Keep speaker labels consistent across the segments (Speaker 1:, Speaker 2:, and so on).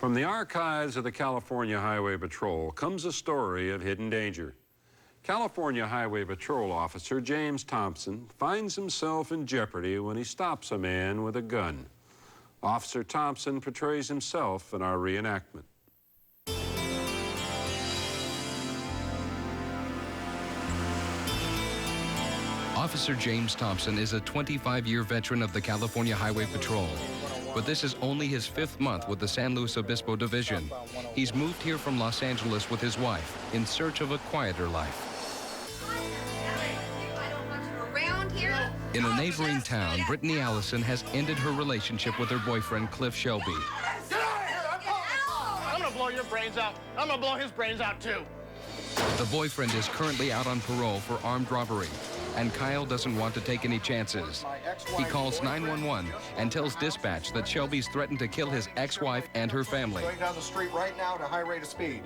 Speaker 1: From the archives of the California Highway Patrol comes a story of hidden danger. California Highway Patrol officer James Thompson finds himself in jeopardy when he stops a man with a gun. Officer Thompson portrays himself in our reenactment.
Speaker 2: Officer James Thompson is a 25-year veteran of the California Highway Patrol. But this is only his 5th month with the San Luis Obispo Division. He's moved here from Los Angeles with his wife in search of a quieter life. In a neighboring town, Brittany Allison has ended her relationship with her boyfriend, Cliff Shelby.
Speaker 3: Get out of here! I'm gonna blow your brains out. I'm gonna blow his brains out too.
Speaker 2: The boyfriend is currently out on parole for armed robbery, and Kyle doesn't want to take any chances. He calls 911 and tells dispatch that Shelby's threatened to kill his ex-wife and her family.
Speaker 4: Going down the street right now at a high rate of speed.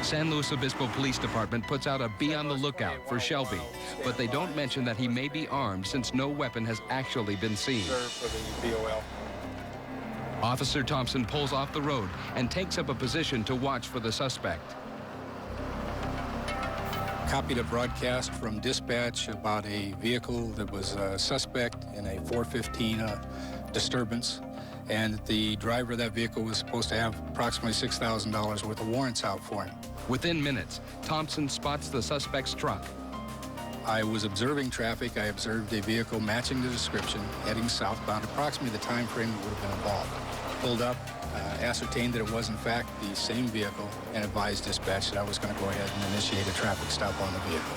Speaker 2: San Luis Obispo Police Department puts out a be on the lookout for Shelby, but they don't mention that he may be armed since no weapon has actually been seen. Officer Thompson pulls off the road and takes up a position to watch for the suspect.
Speaker 5: Copied a broadcast from dispatch about a vehicle that was a suspect in a 415 disturbance, and the driver of that vehicle was supposed to have approximately $6,000 worth of warrants out for him.
Speaker 2: Within minutes, Thompson spots the suspect's truck.
Speaker 5: I was observing traffic. I observed a vehicle matching the description, heading southbound, approximately the time frame that would have been involved. Pulled up, ascertained that it was in fact the same vehicle, and advised dispatch that I was going to go ahead and initiate a traffic stop on the vehicle.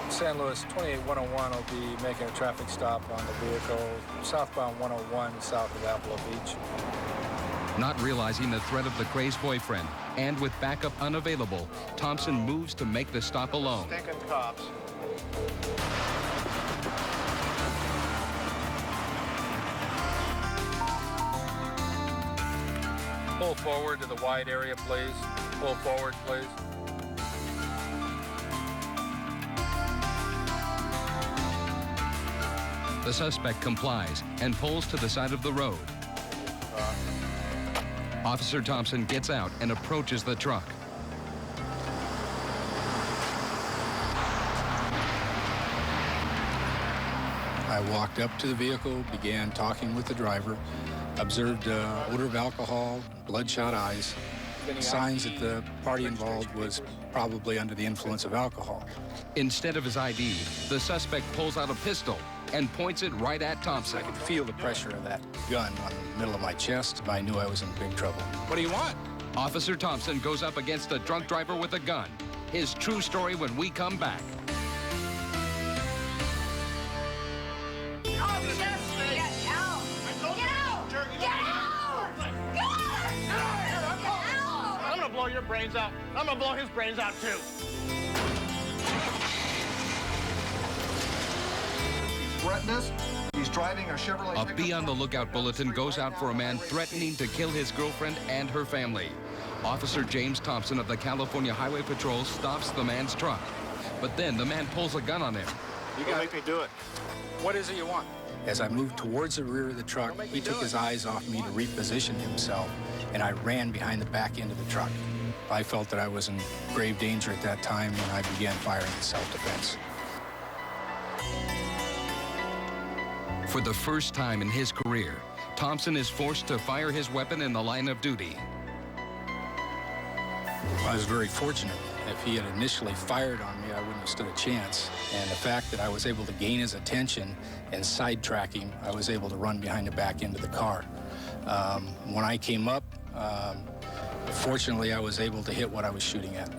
Speaker 6: San Luis 28101 will be making a traffic stop on the vehicle southbound 101 south of Apollo Beach.
Speaker 2: Not realizing the threat of the crazed boyfriend, and with backup unavailable, Thompson moves to make the stop alone.
Speaker 3: Stinking cops.
Speaker 6: Pull forward to the wide area, please. Pull forward, please.
Speaker 2: The suspect complies and pulls to the side of the road. Officer Thompson gets out and approaches the truck.
Speaker 5: I walked up to the vehicle, began talking with the driver, observed odor of alcohol, bloodshot eyes, signs that the party involved was probably under the influence of alcohol.
Speaker 2: Instead of his ID, the suspect pulls out a pistol and points it right at Thompson.
Speaker 5: I could feel the pressure of that gun on the middle of my chest. I knew I was in big trouble.
Speaker 2: What do you want? Officer Thompson goes up against a drunk driver with a gun. His true story when we come back.
Speaker 3: I'm gonna blow your brains out. I'm gonna blow his brains out too.
Speaker 4: He's driving a Chevrolet.
Speaker 2: A Be on the Lookout bulletin goes out for a man threatening to kill his girlfriend and her family. Officer James Thompson of the California Highway Patrol stops the man's truck. But then the man pulls a gun on him.
Speaker 3: You gotta make me do it.
Speaker 6: What is it you want?
Speaker 5: As I moved towards the rear of the truck, he took his eyes off me to reposition himself, and I ran behind the back end of the truck. I felt that I was in grave danger at that time, and I began firing in self-defense.
Speaker 2: For the first time in his career, Thompson is forced to fire his weapon in the line of duty.
Speaker 5: I was very fortunate. If he had initially fired on me, I wouldn't have stood a chance. And the fact that I was able to gain his attention and sidetrack him, I was able to run behind the back end of the car. When I came up, fortunately, I was able to hit what I was shooting at.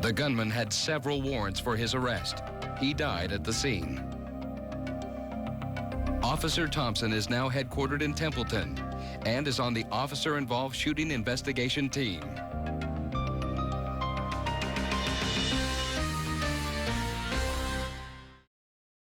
Speaker 2: The gunman had several warrants for his arrest. He died at the scene. Officer Thompson is now headquartered in Templeton and is on the officer-involved shooting investigation team.